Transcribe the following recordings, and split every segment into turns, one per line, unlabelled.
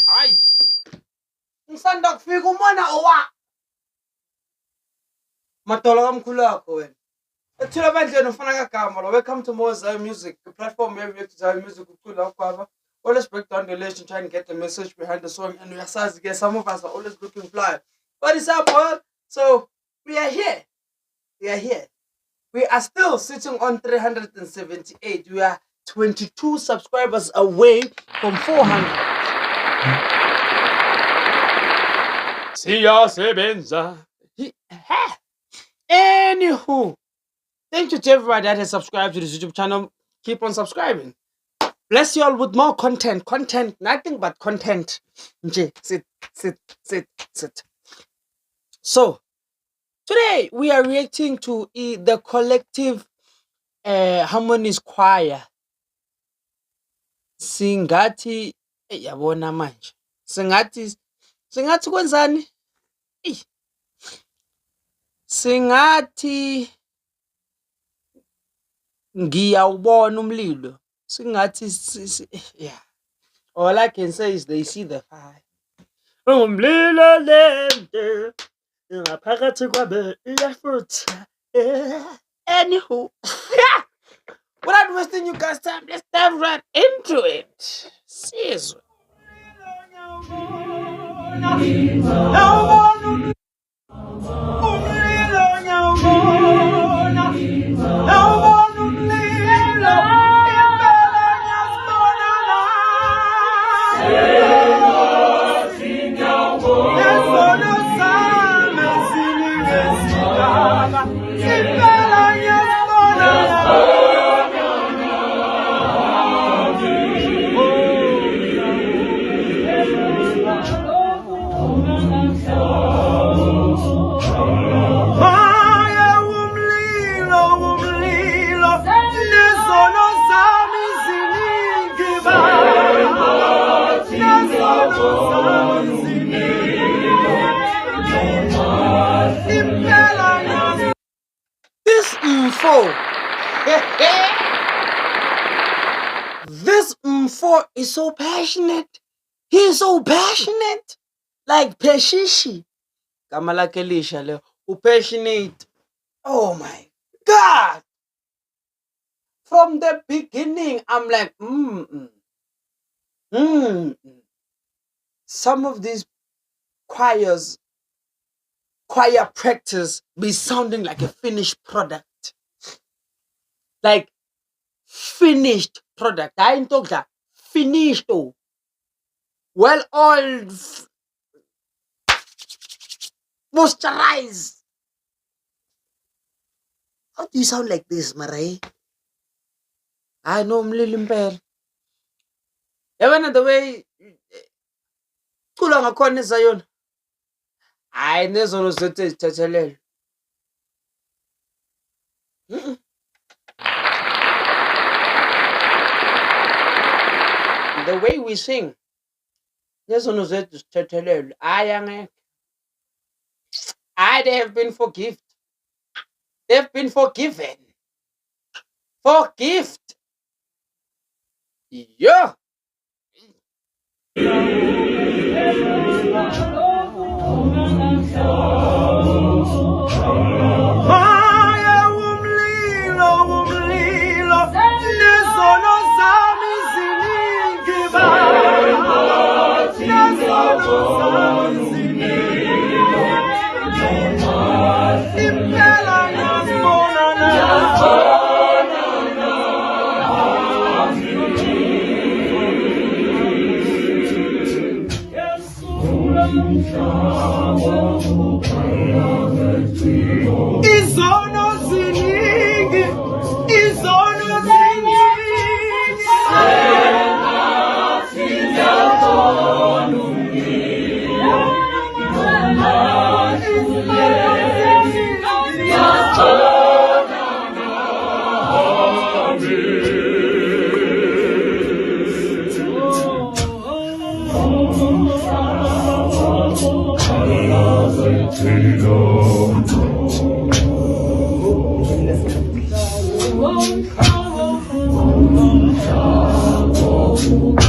hayi. Ngisanda kufika umona owa. Madolo kamkhulu wakho wena. Ethula bandleni ufuna kagama lo. Welcome to Moza Music, the platform where we make Moza Music ucula kwaba. Always break down the legend, try and get the message behind the song. And uyasazi ke some of us are always looking fly. What is up, boy? So we are here. We are still sitting on 378. We are 22 subscribers away from 400. Siyasebenza. Anywho, thank you to everybody that has subscribed to this YouTube channel. Keep on subscribing. Bless you all with more content. Nothing but content. Sit. So, today we are reacting to the collective Harmonies Choir. Singathi yabona manje. Singathi kwenzani? Singathi ngiyawubona umlilo. Singathi yeah. All I can say is they see the fire. Umlilo lente ngaphakathi kwabe iyafutha. Anywho, without wasting you guys' time, let's dive right into it. Sizwe. This Mfo is so passionate. He's so passionate. Like Peshishi. Kamalakelisha le. Passionate. Oh my God. From the beginning, I'm like, Some of these choir practice be sounding like a finished product. Like finished product. I ain't talking that. Finished. Oh. Well oiled. Moisturized. How do you sound like this, Marai? I know Mlilo Mpela. Even the way kula ngakhona zayona. Hayi nezono zethu ezithethelele. The way we sing, nezono zethu ezithethelele. They have been forgiven. They've been forgiven. Forgiven. Yeah.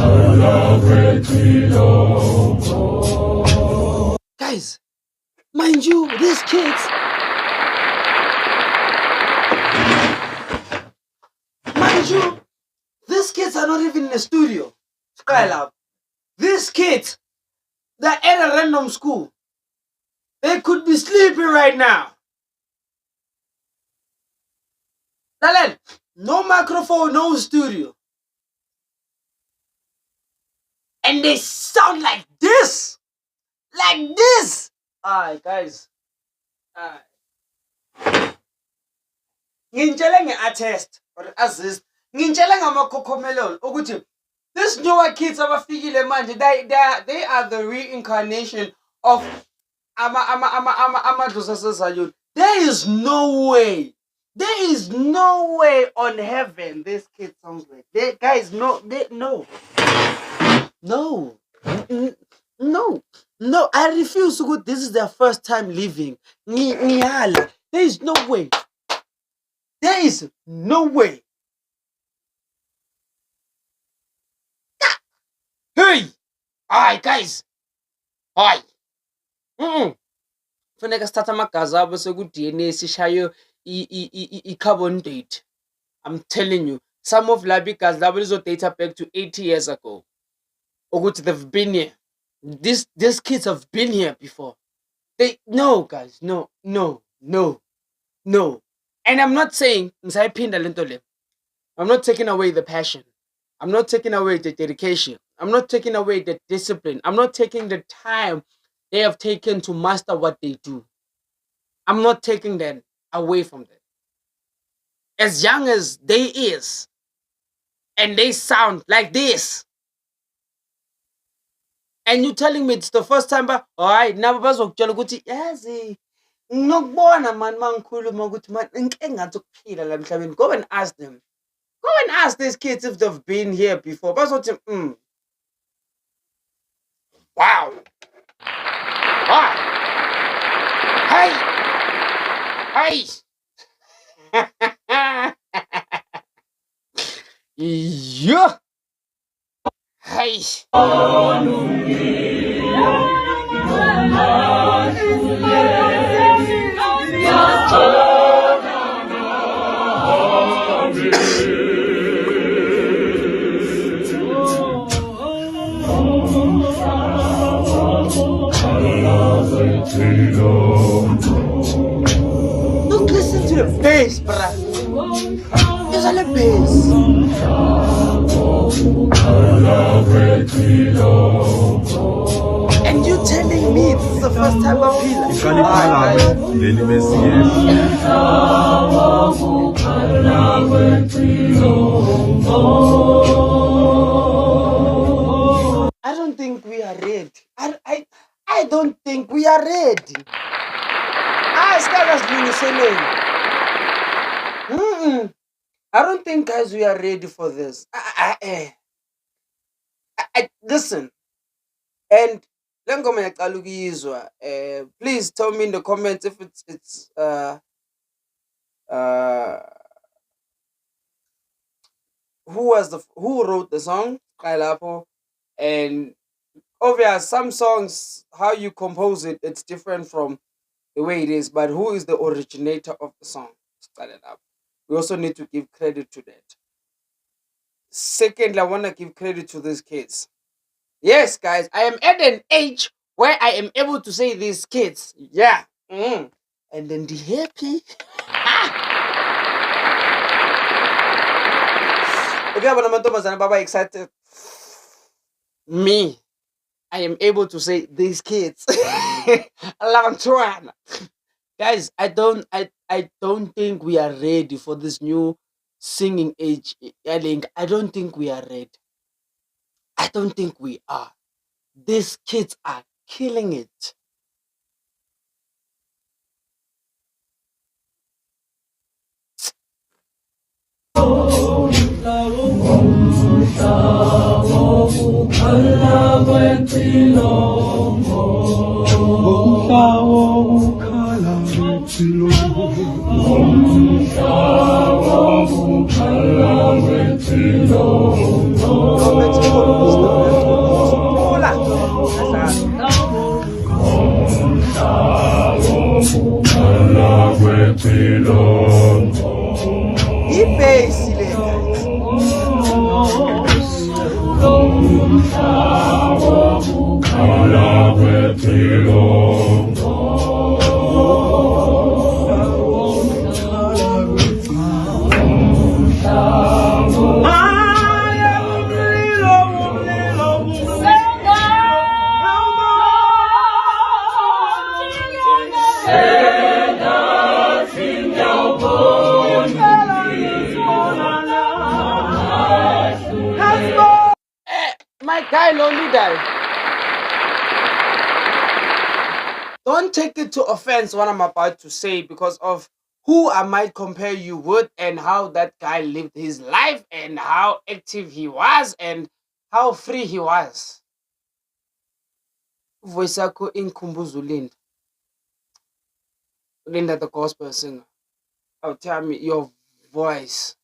Oh,
Guys, mind you, these kids, are not even in the studio. Skylab. These kids, they're at a random school. They could be sleeping right now. Dalen, no microphone, no studio. And they sound like this. Like this. Alright, guys. Ngintshele nge-attest or assist. Ngintshele ngamakhokhomelolo ukuthi these newer kids abafikile manje, they are the reincarnation of amadlozi aseZayoni. There is no way on heaven this kid sounds like. Guys, no. I refuse to go. This is their first time living. There is no way. There is no way. Hey! Alright, guys. Hi. Funeka sithatha amagazi abo seku-DNA sishaye i-carbon date. I'm telling you, some of labo igazi labo lizo-data back to 80 years ago. Ukuthi they've been here. These kids have been here before. No, guys, no. And I'm not saying I'm not taking away the passion. I'm not taking away the dedication. I'm not taking away the discipline. I'm not taking the time they have taken to master what they do. I'm not taking that away from them. As young as they is, and they sound like this, and you telling me it's the first time, but alright, nabo bazokutshela ukuthi yazi ngokubona man mangikhuluma ukuthi man inkinga zokuphila la emhlabeni. Go and ask them. Go and ask these kids if they've been here before. Bazothi wow. Wow. Hey. Yeah. Hey. Look, listen to the bass, bruh. It's all the bass. And you telling me this is the first time I feel I don't think we are ready. I don't think we are ready. I don't think, guys, we are ready for this. Listen, and please tell me in the comments if it's who wrote the song, and obviously some songs, how you compose it, it's different from the way it is, but who is the originator of the song? We also need to give credit to that. Secondly, I want to give credit to these kids. Yes, guys, I am at an age where I am able to say these kids. Yeah. And then the happy. Okay, Baba excited. Me, I am able to say these kids. Guys, I don't think we are ready for this new singing age. I don't think we are ready. I don't think we are. These kids are killing it. Comment My guy Lolida, don't take it to offense what I'm about to say because of who I might compare you with and how that guy lived his life and how active he was and how free he was. Voice yakho ingikhumbuza uLinda. Linda the gospel singer. I'll tell me your voice.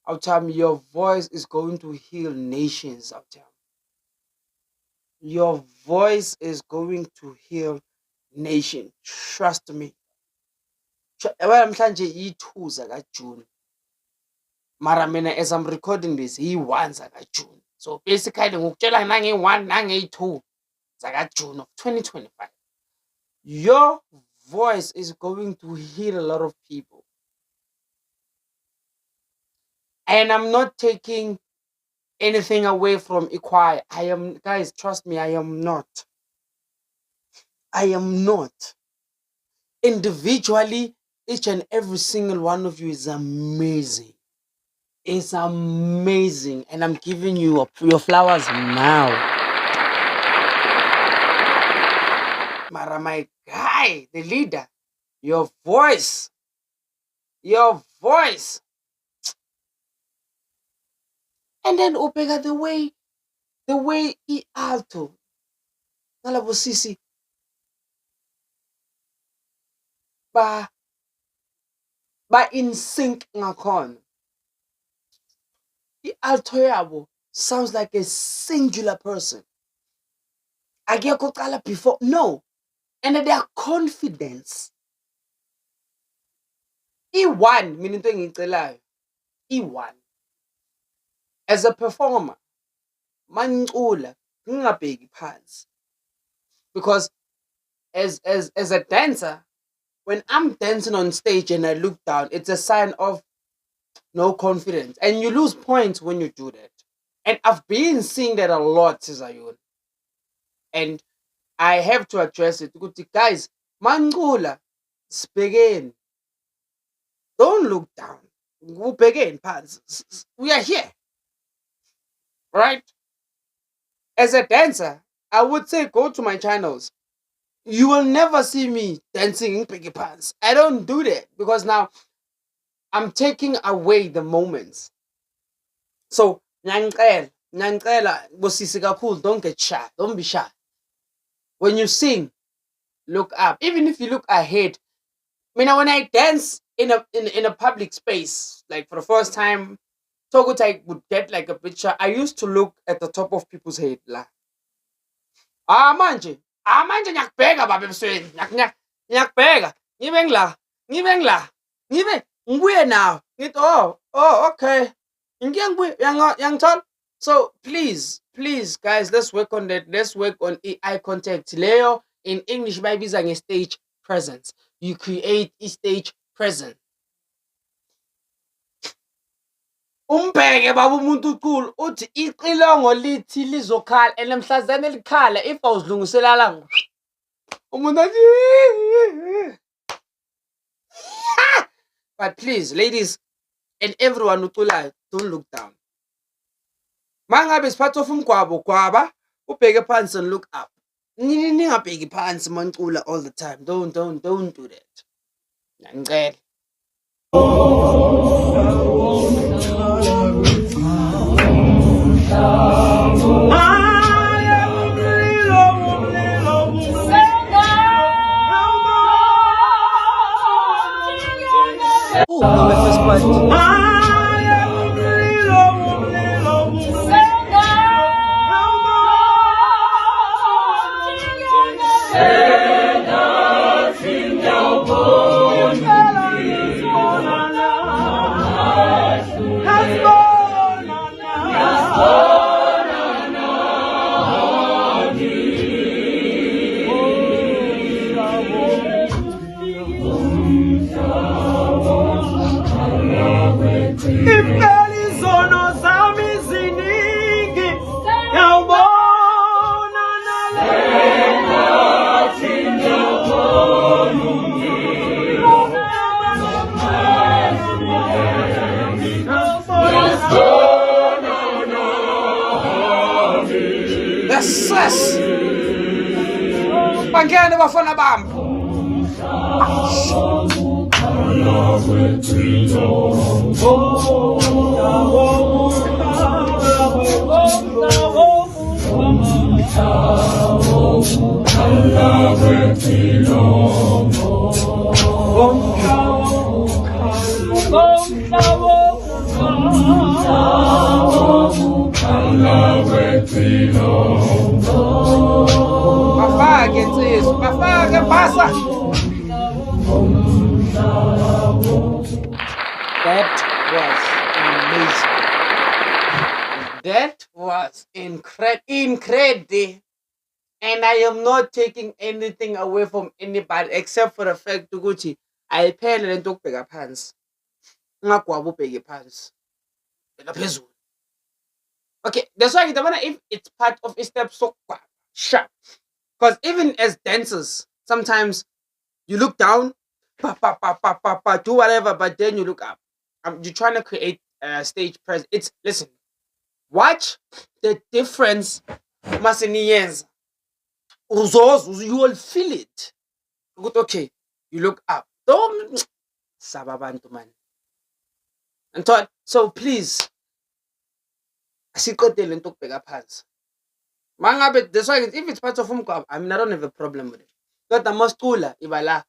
I'll tell me your voice is going to heal nations. I'll tell me. Your voice is going to heal nation. Trust me. Mhlanje i-2 zakaJune. Mara mina as I'm recording this, i-1 zakaJune. So basically ngokutshela nange-1 nange-2 zakaJune of 2025. Your voice is going to heal a lot of people. And I'm not taking anything away from Ikwai. I am, guys, trust me, I am not. I am not. Individually, each and every single one of you is amazing. It's amazing. And I'm giving you your flowers now. Mara, my guy, the leader, your voice. And then Opega, the way he alto. Nalabo sisi. Ba in sync ngakhona. The alto yabo sounds like a singular person. Akekho qala before. No. And their confidence. I-1 mina into engicelayo. I-1. As a performer, manicula ngingabheki phansi. Because as a dancer, when I'm dancing on stage and I look down, it's a sign of no confidence. And you lose points when you do that. And I've been seeing that a lot, Sizayun. And I have to address it. Guys, manicula, sibhekeni. Don't look down. Ubhekeni phansi. We are here. Right? As a dancer, I would say go to my channels. You will never see me dancing in piggy pants. I don't do that because now I'm taking away the moments. So, nyancela, bosisi kakhulu, don't get shy. Don't be shy. When you sing, look up. Even if you look ahead. When I dance in a public space, like for the first time, Togotai would get like a picture. I used to look at the top of people's head. Manje ngiyakubheka baba emsweni. Ngiyakubheka. Ngibe ngibuye now. Ngithi oh okay. Ngibuye yangithola. So please guys, let's work on that. Let's work on eye contact. Leo in English bayibiza nge-stage presence. You create a stage presence. Umbheke baba umuntu uqulu uthi iqilongo lithi lizokhala enemhlazane elikhala if awuzilungiselela umuntu athi. But please ladies and everyone uculayo, don't look down. Mangabe part of umgwabo gwaba ubheke phansi and look up. Ningabheki phansi mancula all the time. Don't do that. Ngicela. Oh, no, it's just part. The sis. Bangene bafana bami. Bafake insizwa, bafake basa. That was amazing. That was incredible. And I am not taking anything away from anybody except for the fact ukuthi ayiphele lento okubheka phansi. Ungagwabi ubheke phansi. Bheka phezulu. Okay, that's why if it's part of a step so sharp. Because even as dancers, sometimes you look down, do whatever, but then you look up. You're trying to create a stage presence. It's listen, watch the difference. Masiniyenza. You will feel it. Okay, you look up. Don't sababantu man. And so please, asiqedele into okubheka phansi. Mangabe that's why if it's part of umgwabo, I mean I don't have a problem with it. Kodwa masicula ibala.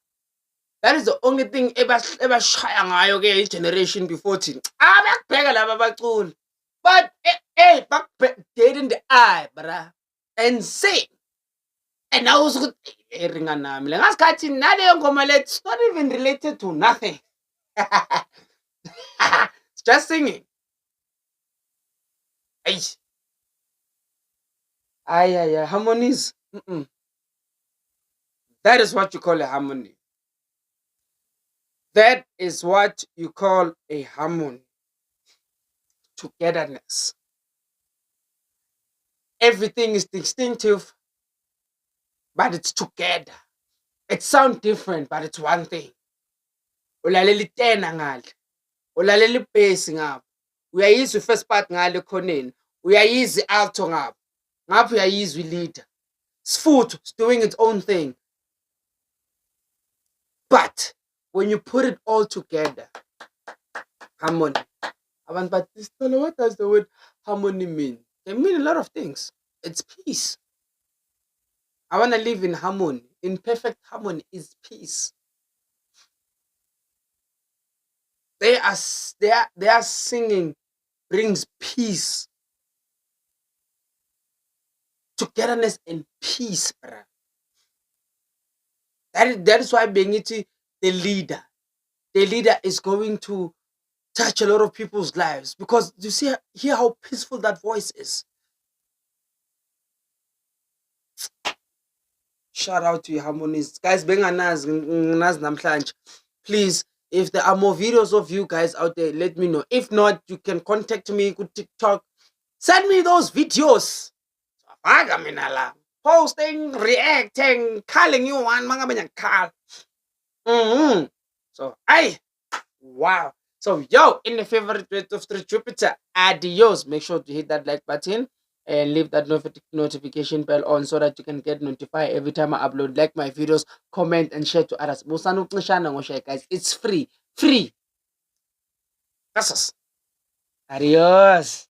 That is the only thing ebashaya ngayo ke generation before thina. Bayakubheka laba abaculi. But hey, dead in the eye, bruh. And sing. And I was good. Ringa nami. Ngasikhathi naleyo ngoma lethu, it's not even related to nothing. It's just singing. Ay, harmonies. That is what you call a harmony. That is what you call a harmony. Togetherness. Everything is distinctive, but it's together. It sounds different, but it's one thing. Ulalela itena ngale. Ulalela ibass ngapha. Uyayizwa first part ngale khoneni. Uyayizwa alto ngapha. Ngapha uyayizwa leader. Sfuthu is doing its own thing. But when you put it all together, harmony. But what does the word harmony mean? It means a lot of things. It's peace. I want to live in harmony. In perfect harmony is peace. They are singing brings peace, togetherness, and peace, bruh. That is why Bengiti, the leader is going to touch a lot of people's lives because you hear how peaceful that voice is. Shout out to your harmonists, guys. Benganaz namhlanje. Please, if there are more videos of you guys out there, let me know. If not, you can contact me on TikTok. Send me those videos. Posting, reacting, calling you one mga call. So, wow. So, yo, in the favorite way of Street Jupiter, adios. Make sure to hit that like button and leave that notification bell on so that you can get notified every time I upload. Like my videos, comment, and share to others. Guys, it's free. Free. Gracias. Adios.